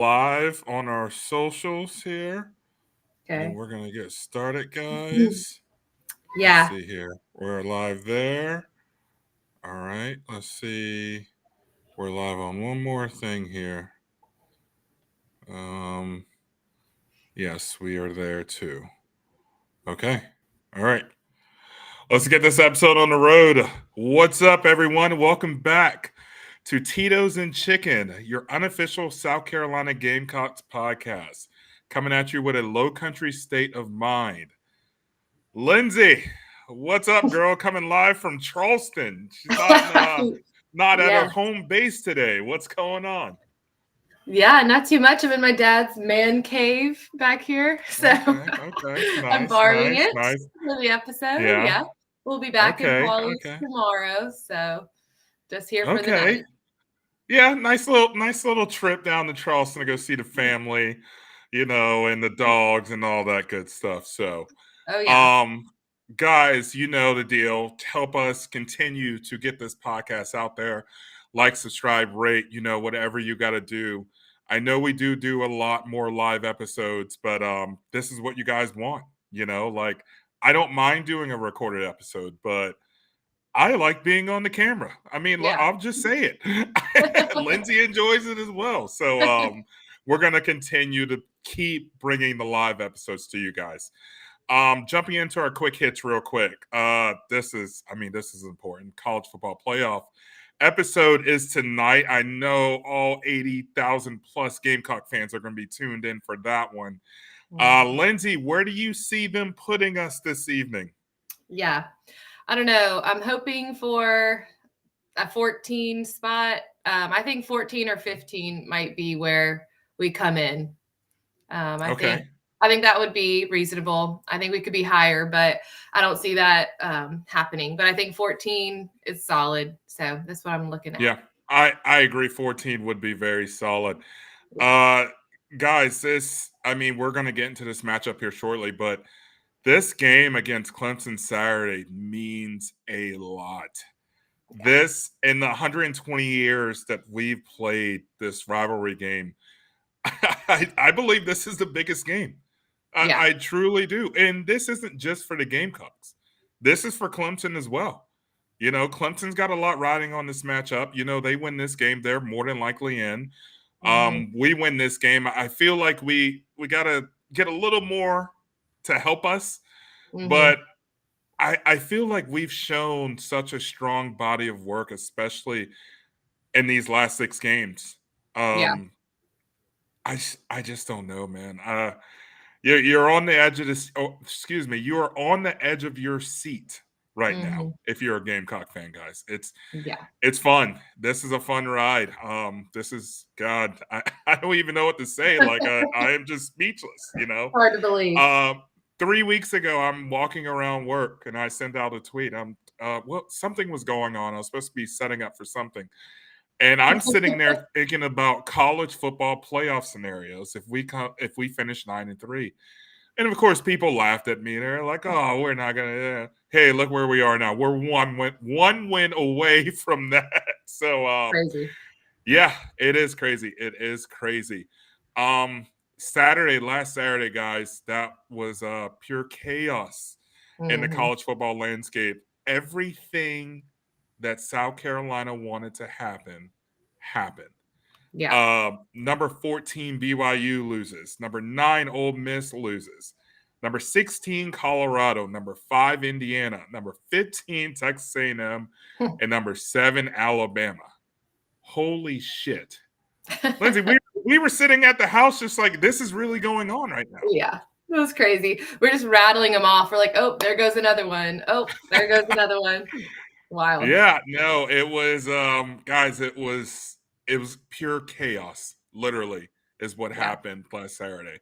Live on our socials here, and Okay. we're gonna get started, guys. Let's Yeah. see here. We're live there. All right. Let's see. We're live on one more thing here. Um, yes, we are there too. Okay. All right. Let's get this episode on the road. What's up, everyone? Welcome back to Titos&Chicken, your unofficial South Carolina Gamecocks podcast, coming at you with a low country state of mind. Lindsay, what's up, girl? Coming live from Charleston. She's not at her Yeah. home base today. What's going on? Yeah, not too much. I'm in my dad's man cave back here. So Okay. I'm Nice, borrowing nice, it nice. for the episode. Yeah. Yeah. We'll be back in Okay, Paulie's okay. tomorrow. So just here for the Okay. night. Yeah, nice little trip down to Charleston to go see the family, and the dogs and all that good stuff. So, Oh, yeah. um, guys, you know the deal. Help us continue to get this podcast out there. Like, subscribe, rate, whatever you got to do. I know we do a lot more live episodes, but this is what you guys want, like I don't mind doing a recorded episode, but I like being on the camera. I mean, Yeah. I'll just say it. Lindsay enjoys it as well. So we're going to continue to keep bringing the live episodes to you guys. Jumping into our quick hits real quick. This is important. College football playoff episode is tonight. I know all 80,000 plus Gamecock fans are going to be tuned in for that one. Lindsay, where do you see them putting us this evening? Yeah. I don't know. I'm hoping for a 14 spot. I think 14 or 15 might be where we come in. I Okay. think that would be reasonable. I think we could be higher, but I don't see that happening. But I think 14 is solid. So that's what I'm looking at. Yeah, I agree. 14 would be very solid. Yeah. Uh, guys, we're going to get into this matchup here shortly, but this game against Clemson Saturday means a lot. Yeah. This, in the 120 years that we've played this rivalry game, I believe this is the biggest game. Yeah. I truly do. And this isn't just for the Gamecocks. This is for Clemson as well. Clemson's got a lot riding on this matchup. They win this game, they're more than likely in. We win this game. I feel like we got to get a little more to help us. But I feel like we've shown such a strong body of work, especially in these last 6 games. Yeah. I just don't know, man. You're on the edge of this. Oh, excuse me. You are on the edge of your seat right now. If you're a Gamecock fan, guys, Yeah. it's fun. This is a fun ride. This is God. I don't even know what to say. Like I am just speechless. Hard to believe. 3 weeks ago, I'm walking around work and I sent out a tweet. Something was going on. I was supposed to be setting up for something. And I'm sitting there thinking about college football playoff scenarios if we finish 9-3. And of course, people laughed at me. They're like, "Oh, we're not gonna." Hey, look where we are now. We're one win away from that. So, Crazy. yeah, it is crazy. It is crazy. Last Saturday, guys, that was pure chaos in the college football landscape. Everything that South Carolina wanted to happen happened. Yeah. Number 14 BYU loses. Number 9 Ole Miss loses. Number 16 Colorado. Number 5 Indiana. Number 15 Texas A&M, and number 7 Alabama. Holy shit, Lindsay! We were sitting at the house just like, this is really going on right now. Yeah. It was crazy. We're just rattling them off. We're like, oh, there goes another one. Oh, there goes another one. Wild. Yeah, no, it was guys, it was pure chaos, literally, is what happened last Saturday.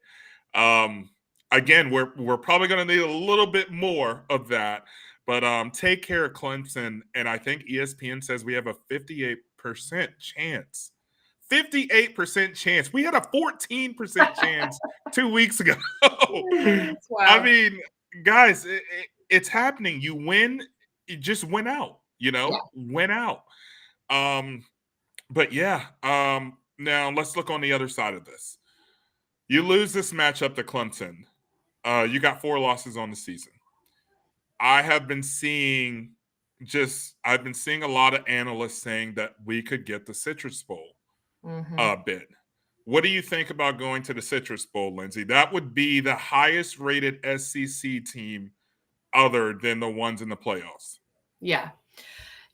Again, we're probably gonna need a little bit more of that, but take care of Clemson, and I think ESPN says we have a 58% chance. 58% chance. We had a 14% chance 2 weeks ago. I mean, guys, it's happening. You win, you just win out. Went out. But yeah, Now let's look on the other side of this. You lose this matchup to Clemson. You got 4 losses on the season. I've been seeing a lot of analysts saying that we could get the Citrus Bowl bid. What do you think about going to the Citrus Bowl, Lindsay? That would be the highest rated SEC team other than the ones in the playoffs. Yeah.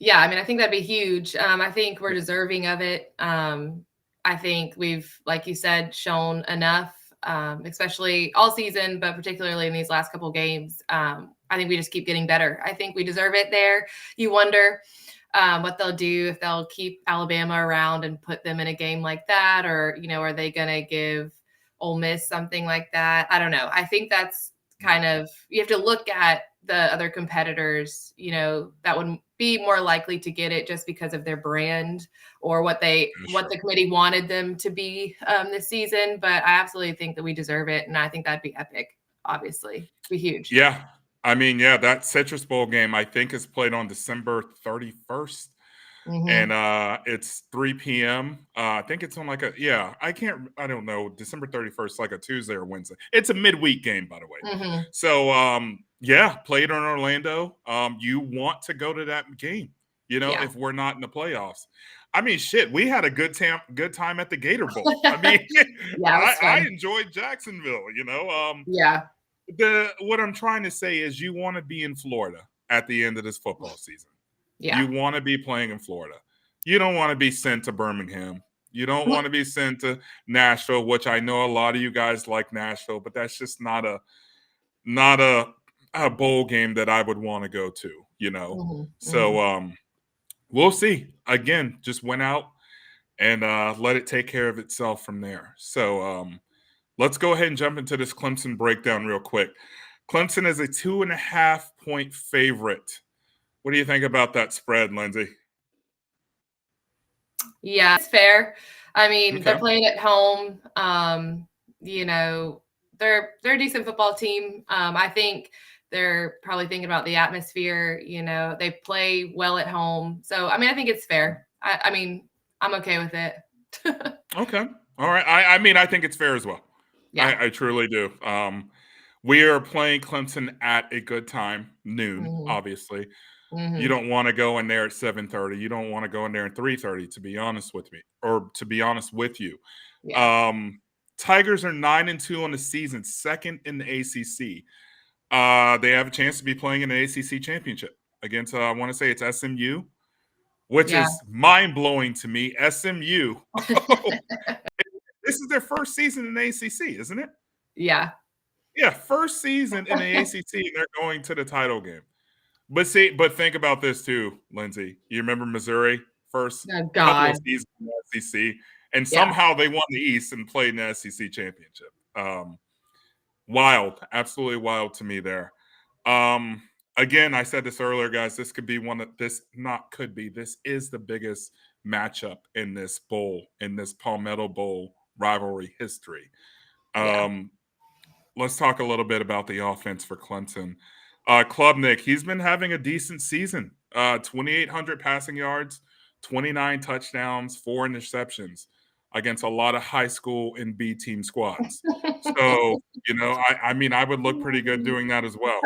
Yeah, I mean, I think that'd be huge. I think we're deserving of it. I think we've, like you said, shown enough, especially all season, but particularly in these last couple games. I think we just keep getting better. I think we deserve it there. You wonder what they'll do, if they'll keep Alabama around and put them in a game like that, or, are they going to give Ole Miss something like that? I don't know. I think that's kind of, you have to look at the other competitors, that would be more likely to get it just because of their brand or what the committee wanted them to be this season. But I absolutely think that we deserve it. And I think that'd be epic, obviously. It'd be huge. Yeah. I mean, yeah, that Citrus Bowl game, I think, is played on December 31st. And it's 3 p.m. I think it's on I don't know, December 31st, like a Tuesday or Wednesday. It's a midweek game, by the way. So, played in Orlando. You want to go to that game, if we're not in the playoffs. I mean, shit, we had a good time at the Gator Bowl. I mean, I enjoyed Jacksonville, What I'm trying to say is you want to be in Florida at the end of this football season. Yeah. You want to be playing in Florida. You don't want to be sent to Birmingham. You don't want to be sent to Nashville, which I know a lot of you guys like Nashville, but that's just not a bowl game that I would want to go to, So we'll see. Again, just went out and let it take care of itself from there. So let's go ahead and jump into this Clemson breakdown real quick. Clemson is a 2.5-point favorite. What do you think about that spread, Lindsay? Yeah, it's fair. I mean, they're playing at home. They're a decent football team. I think they're probably thinking about the atmosphere. They play well at home. So, I mean, I think it's fair. I mean, I'm okay with it. Okay. All right. I mean, I think it's fair as well. Yeah. I truly do. We are playing Clemson at a good time, noon, obviously. You don't want to go in there at 7:30. You don't want to go in there at 3:30, to be honest with you. Yeah. Tigers are 9-2 on the season, second in the ACC. They have a chance to be playing in the ACC championship against, I want to say it's SMU, which is mind-blowing to me. SMU. This is their first season in the ACC, isn't it? Yeah. Yeah, first season in the ACC, and they're going to the title game. But think about this too, Lindsay. You remember Missouri first couple of seasons in the SEC, and somehow they won the East and played in the SEC championship. Wild, absolutely wild to me there. Again, I said this earlier, guys. This could be this is the biggest matchup in this bowl, in this Palmetto Bowl rivalry history. Let's talk a little bit about the offense for Clemson. Klubnik, he's been having a decent season. 2,800 passing yards, 29 touchdowns, 4 interceptions against a lot of high school and B team squads. So, I mean, I would look pretty good doing that as well.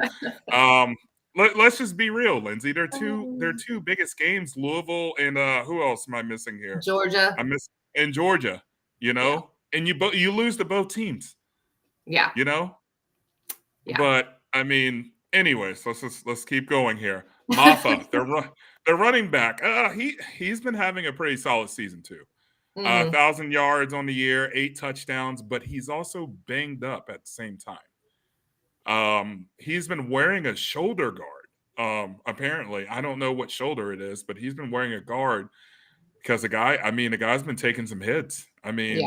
Let's just be real, Lindsay. Their two biggest games, Louisville and who else am I missing here? Georgia. In Georgia, and you lose to both teams. Yeah. Yeah. But I mean, anyways, let's keep going here. Maffa, their running back. He's been having a pretty solid season too. 1,000 yards on the year, 8 touchdowns, but he's also banged up at the same time. He's been wearing a shoulder guard. Apparently, I don't know what shoulder it is, but he's been wearing a guard because the guy's been taking some hits. I mean,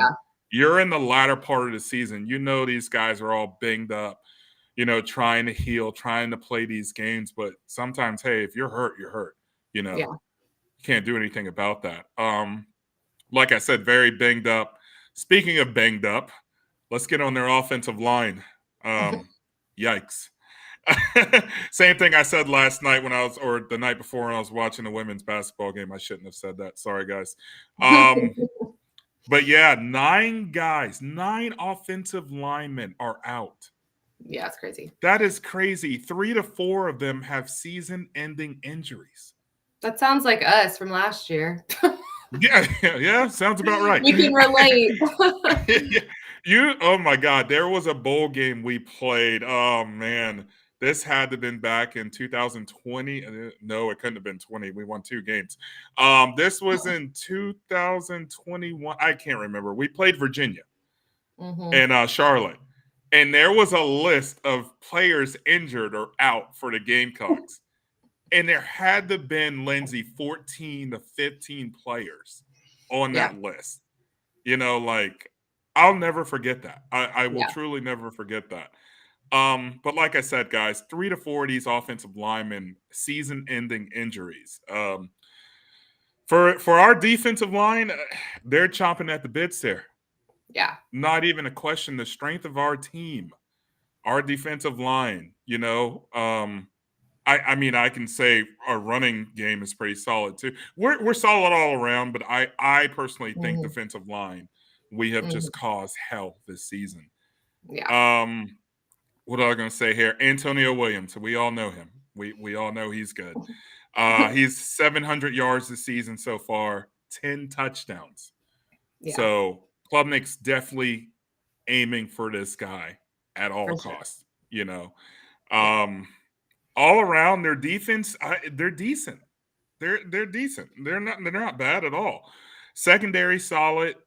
you're in the latter part of the season. These guys are all banged up. Trying to heal, trying to play these games. But sometimes, hey, if you're hurt, you're hurt. You can't do anything about that. Like I said, very banged up. Speaking of banged up, let's get on their offensive line. Yikes. Same thing I said last night or the night before when I was watching the women's basketball game. I shouldn't have said that. Sorry, guys. But yeah, 9 offensive linemen are out. Yeah, it's crazy. That is crazy. 3 to 4 of them have season-ending injuries. That sounds like us from last year. Yeah, sounds about right. We can relate. Oh my God, there was a bowl game we played. Oh man, this had to have been back in 2020. No, it couldn't have been 20. We won 2 games. This was in 2021. I can't remember. We played Virginia and Charlotte, and there was a list of players injured or out for the Gamecocks. And there had to been, Lindsay, 14 to 15 players on Yeah. that list. Like, I'll never forget that. I will Yeah. truly never forget that. But like I said, guys, 3 to 4 of these offensive linemen, season-ending injuries. For our defensive line, they're chomping at the bits there. Yeah. Not even a question. The strength of our team, our defensive line, I mean, I can say our running game is pretty solid too. We're solid all around, but I personally think defensive line, we have just caused hell this season. Yeah. What am I going to say here? Antonio Williams. We all know him. We all know he's good. He's 700 yards this season so far, 10 touchdowns. Yeah. So Klubnik's definitely aiming for this guy at all For costs. All around their defense, they're decent. They're decent. They're not bad at all. Secondary solid.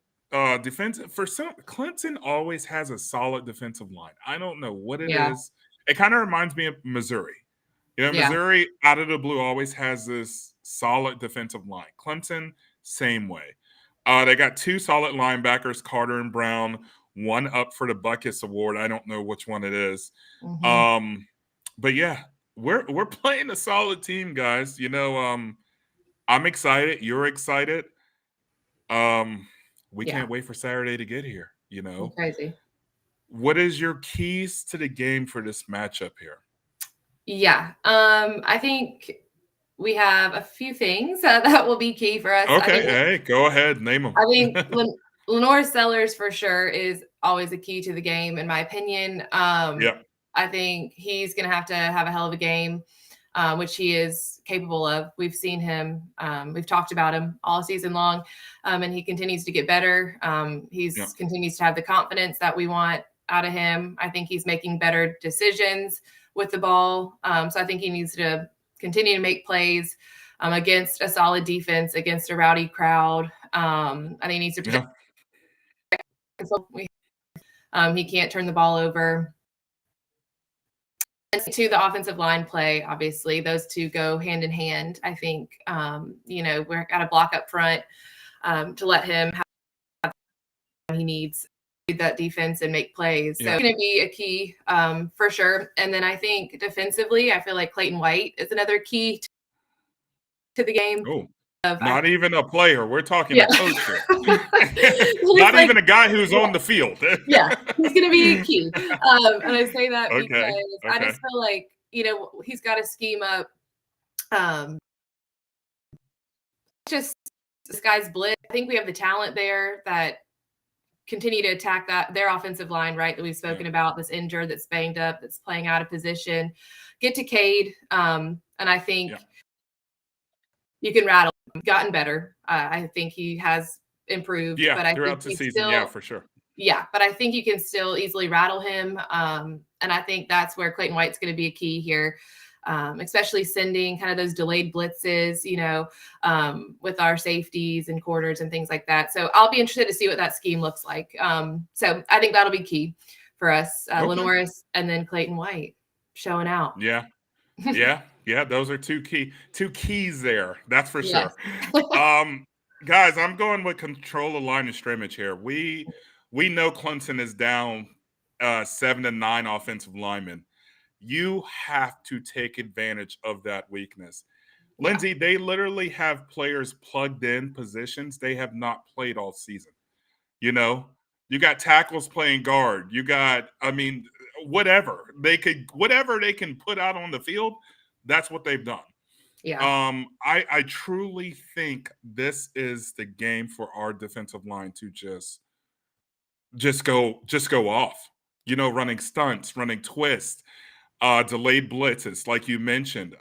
Defensive for some, Clemson always has a solid defensive line. I don't know what it Yeah. is. It kind of reminds me of Missouri. Yeah. Missouri out of the blue always has this solid defensive line. Clemson, same way. They got 2 solid linebackers, Carter and Brown. One up for the Buckus Award. I don't know which one it is. But yeah, we're playing a solid team, guys. I'm excited. You're excited. We can't wait for Saturday to get here. It's crazy. What is your keys to the game for this matchup here? Yeah. I think we have a few things that will be key for us. Okay, hey, go ahead, name them. I think Lenore Sellers for sure is always a key to the game, in my opinion. Yeah. I think he's going to have a hell of a game, which he is capable of. We've seen him. We've talked about him all season long, and he continues to get better. Continues to have the confidence that we want out of him. I think he's making better decisions with the ball. So I think he needs to continue to make plays against a solid defense, against a rowdy crowd. I think he needs to protect. He can't turn the ball over. And to the offensive line play, obviously, those two go hand in hand. I think, we're got to block up front to let him have he needs that defense and make plays. So it's going to be a key for sure. And then I think defensively, I feel like Clayton White is another key to the game. Oh, not even a player. We're talking a coach here. Not even a guy who's on the field. Yeah, he's going to be a key. And I say that because I just feel like, he's got to scheme up just this guy's blitz. I think we have the talent there that continue to attack their offensive line, right, that we've spoken about, that's injured, that's banged up, that's playing out of position. Get to Cade, and I think you can rattle him. Gotten better. I think he has improved. Yeah, but I throughout think the season, for sure. Yeah, but I think you can still easily rattle him, and I think that's where Clayton White's going to be a key here. Especially sending kind of those delayed blitzes, with our safeties and quarters and things like that. So I'll be interested to see what that scheme looks like. So I think that'll be key for us. Lenoris and then Clayton White showing out. Yeah. Those are two keys there. That's for sure. Guys, I'm going with control of line of scrimmage here. We know Clemson is down 7 to 9 offensive linemen. You have to take advantage of that weakness. Lindsay, they literally have players plugged in positions they have not played all season. You got tackles playing guard. You got, whatever they can put out on the field, that's what they've done. Yeah. I truly think this is the game for our defensive line to just go off. Running stunts, running twists, delayed blitzes, like you mentioned.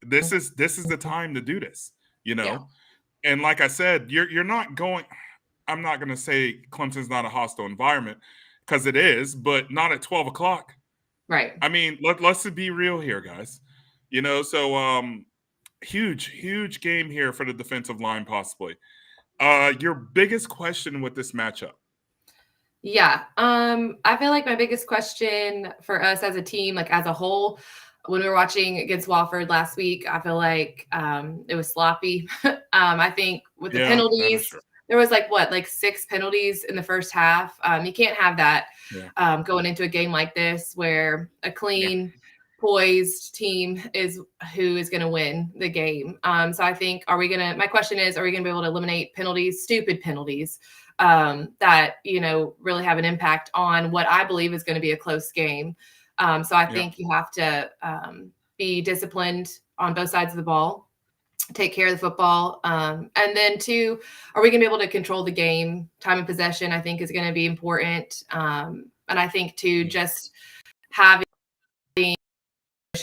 This is the time to do this. You Yeah. know, and like I said, you're not going. I'm not going to say Clemson's not a hostile environment because it is, but not at 12 o'clock. Right. I mean, let's be real here, guys. So huge game here for the defensive line, possibly. Your biggest question with this matchup? Yeah. I feel like my biggest question for us as a team, like as a whole, when we were watching against Wofford last week, I feel like it was sloppy. I think with the Yeah, that is penalties, true. there was like 6 penalties in the first half. You can't have that Yeah, going into a game like this where a yeah, clean, poised team is who is going to win the game. So I think, my question is, are we going to be able to eliminate penalties, stupid penalties? That really have an impact on what I believe is going to be a close game. So I yeah, think you have to be disciplined on both sides of the ball, take care of the football, and then two, are we going to be able to control the game? Time of possession, I think, is going to be important, and I think too, yeah, just having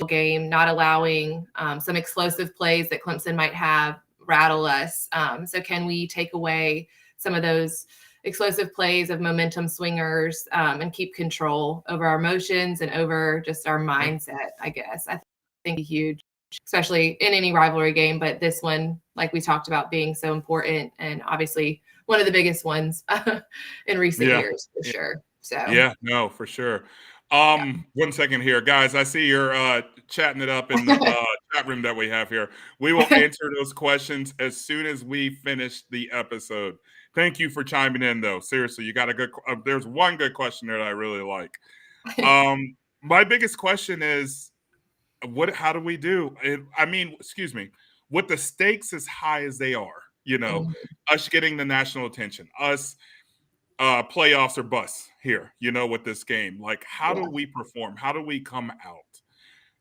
game, not allowing some explosive plays that Clemson might have rattle us. So can we take away some of those explosive plays of momentum swingers and keep control over our emotions and over just our yeah. mindset, I guess. I think huge, especially in any rivalry game, but this one, like we talked about, being so important and obviously one of the biggest ones in recent Yeah. years for sure. So Yeah, no, for sure. yeah. 1 second here, guys. I see you're chatting it up in the chat room that we have here. We will answer those questions as soon as we finish the episode. Thank you for chiming in, though. Seriously, you got a good. There's one good question there that I really like. My biggest question is, what? How do we do? I mean, excuse me. With the stakes as high as they are, Mhm. us getting the national attention, us playoffs or bust here, with this game. Like, how do Yeah. we perform? How do we come out?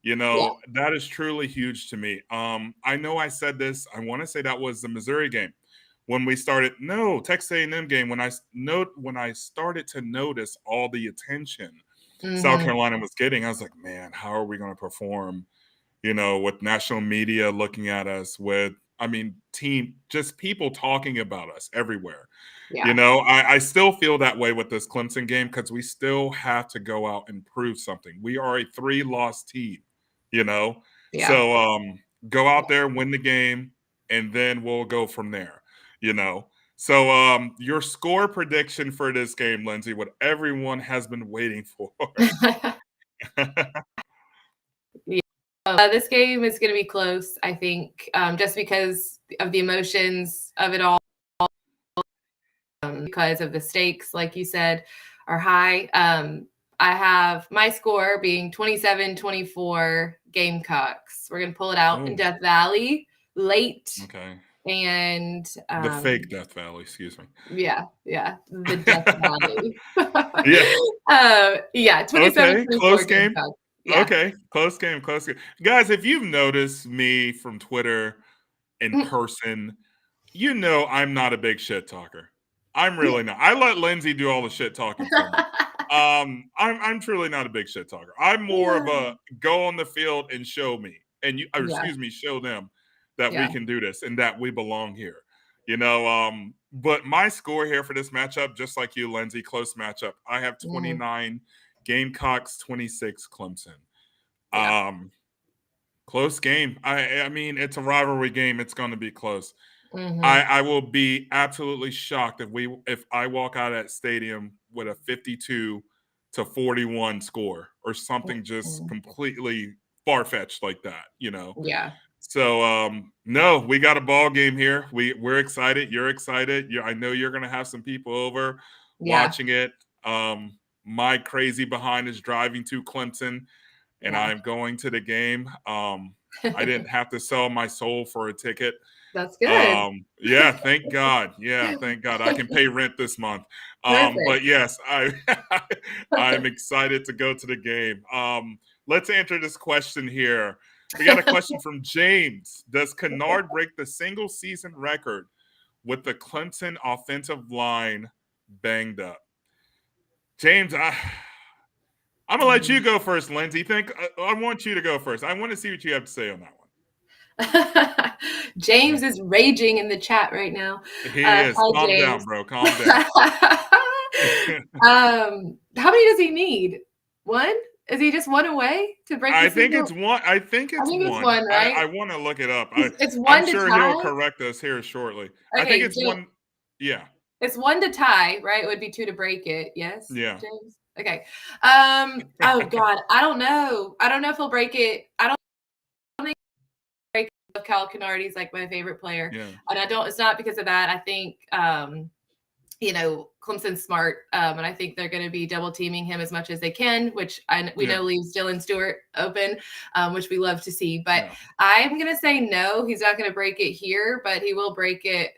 Yeah. That is truly huge to me. I know I said this. I want to say that was the Missouri game when we started. No, Texas A&M game when I started to notice all the attention South Hmm. Carolina was getting. I was like, man, how are we going to perform? With national media looking at us, team, just people talking about us everywhere. Yeah. I still feel that way with this Clemson game because we still have to go out and prove something. We are a 3-loss team, you know? Yeah. So go out there, win the game, and then we'll go from there, you know? So your score prediction for this game, Lindsay, what everyone has been waiting for. Yeah. This game is going to be close, I think, just because of the emotions of it all, because of the stakes, like you said, are high. I have my score being 27-24 Gamecocks. We're going to pull it out in Oh, Death Valley late. okay. And The fake Death Valley, excuse me. yeah, the Death Valley. Yeah. Yeah, Okay. 27-24 Close game. Gamecocks. Yeah. Okay. Close game. Close game. Guys, if you've noticed me from Twitter in person, I'm not a big shit talker. I'm really not. I let Lindsay do all the shit talking for me. I'm truly not a big shit talker. I'm more of a go on the field and show me, or Yeah. excuse me, show them that we Yeah. can do this and that we belong here. But my score here for this matchup, just like you, Lindsay, close matchup. I have Mhm. 29 Gamecocks, 26 Clemson. Yeah. Um, Close game. I mean, it's a rivalry game. It's going to be close. I, Mhm. I will be absolutely shocked if I walk out of that stadium with a 52-41 score or something just Mhm. completely far fetched like that. Yeah. So no, we got a ball game here. We're excited. You're excited. I know you're gonna have some people over Yeah. watching it. My crazy behind is driving to Clemson and Yeah. I'm going to the game. I didn't have to sell my soul for a ticket. That's good. Yeah, thank God. Yeah, thank God. I can pay rent this month. But Perfect. yes, I'm excited to go to the game. Let's answer this question here. We got a question from James. Does Kennard break the single season record with the Clemson offensive line banged up? James, I'm gonna let you go first, Lindsay. I want you to go first. I want to see what you have to say on that one. James is raging in the chat right now. He is. Calm down, bro. Calm down. How many does he need? One? Is he just one away to break? I think it's one. I think it's one. Right? I want to look it up. It's one. I'm sure he'll correct us here shortly. Okay, I think it's one. Yeah. It's one to tie, right? It would be two to break it. Yes. Yeah. James. Okay. Oh God, I don't know. I don't know if he'll break it. I don't think he'll break it. Cal Kennard, like my favorite player, yeah. And I don't. It's not because of that. I think Clemson's smart, and I think they're going to be double teaming him as much as they can, which we know leaves Dylan Stewart open, which we love to see. But I'm going to say no, he's not going to break it here, but he will break it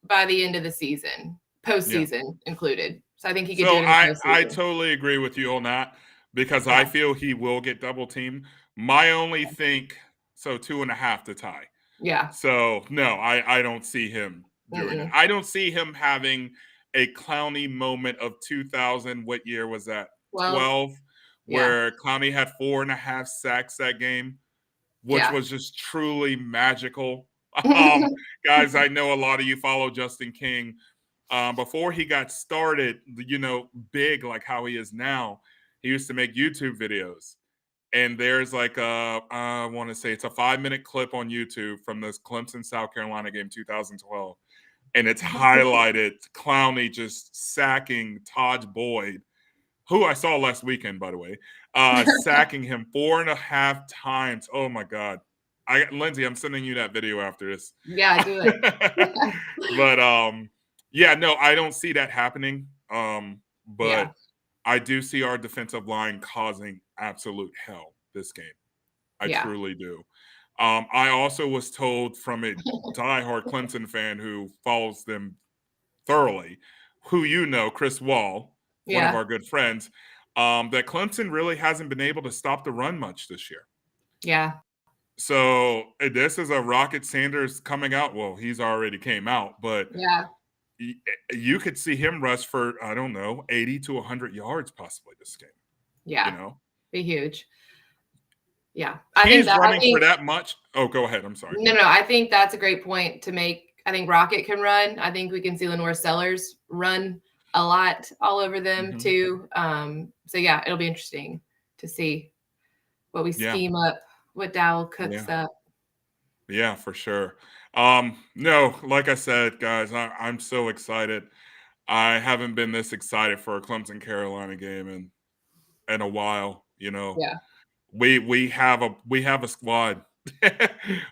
by the end of the season, postseason included. So I think he can do it in postseason. I totally agree with you on that because I feel he will get double teamed. My only think, 2.5 to tie. Yeah. So no, I don't see him doing it. I don't see him having a Clowney moment of 2000. What year was that? 12, where Clowney had 4.5 sacks that game, which was just truly magical. Guys, I know a lot of you follow Justin King. Before he got started, big like how he is now, he used to make YouTube videos. And there's like I want to say it's a 5-minute clip on YouTube from this Clemson South Carolina game 2012. And it's highlighted Clowney just sacking Todd Boyd, who I saw last weekend, by the way, sacking him 4.5 times. Oh my God. Lindsay, I'm sending you that video after this. Yeah, do it. But no, I don't see that happening. But I do see our defensive line causing absolute hell this game. I truly do. I also was told from a diehard Clemson fan who follows them thoroughly, who Chris Wall, one of our good friends, that Clemson really hasn't been able to stop the run much this year. Yeah. So this is a Rocket Sanders coming out. Well, he's already came out, but you could see him rush for, 80 to 100 yards possibly this game. Yeah. Be huge. Yeah. He's running for that much. Oh, go ahead. I'm sorry. No. I think that's a great point to make. I think Rocket can run. I think we can see Lenore Sellers run a lot all over them too. So it'll be interesting to see what we scheme up, what Dowell cooks up. Yeah, for sure. No, like I said, guys, I'm so excited. I haven't been this excited for a Clemson Carolina game in a while, Yeah. We have a squad.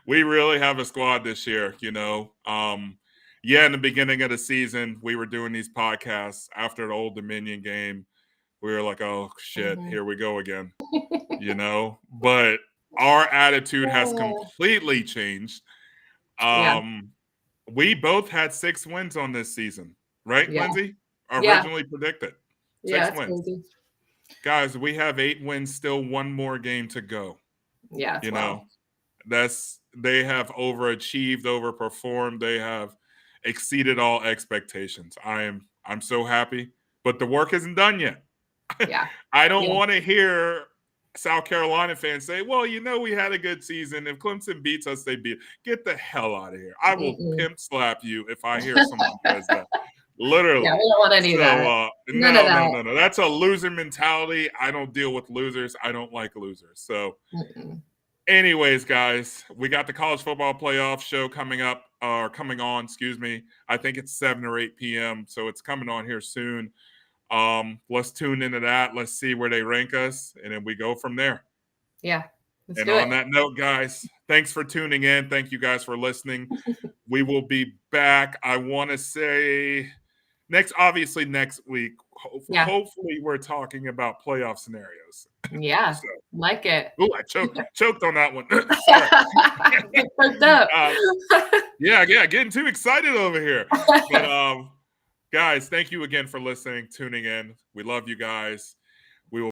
We really have a squad this year, in the beginning of the season, we were doing these podcasts after the Old Dominion game. We were like, oh shit, here we go again. But our attitude has completely changed. We both had 6 wins on this season, right, Lindsay? Originally predicted. 6 wins. Crazy. Guys, we have 8 wins, still one more game to go. Yeah. They have overachieved, overperformed. They have exceeded all expectations. I'm so happy, but the work isn't done yet. Yeah. I don't want to hear South Carolina fans say, well, we had a good season. If Clemson beats us, they beat. Get the hell out of here. I will pimp slap you if I hear someone says that. Literally. Yeah, we don't want any of that. No. That's a loser mentality. I don't deal with losers. I don't like losers. So anyways, guys, we got the college football playoff show coming on, I think it's 7 or 8 p.m. So it's coming on here soon. Let's tune into that. Let's see where they rank us. And then we go from there. Yeah. On that note, guys, thanks for tuning in. Thank you guys for listening. We will be back. I want to say next week, hopefully we're talking about playoff scenarios. Yeah, like it. Oh, I choked on that one. Choked up. Getting too excited over here. But guys, thank you again for listening, tuning in. We love you guys.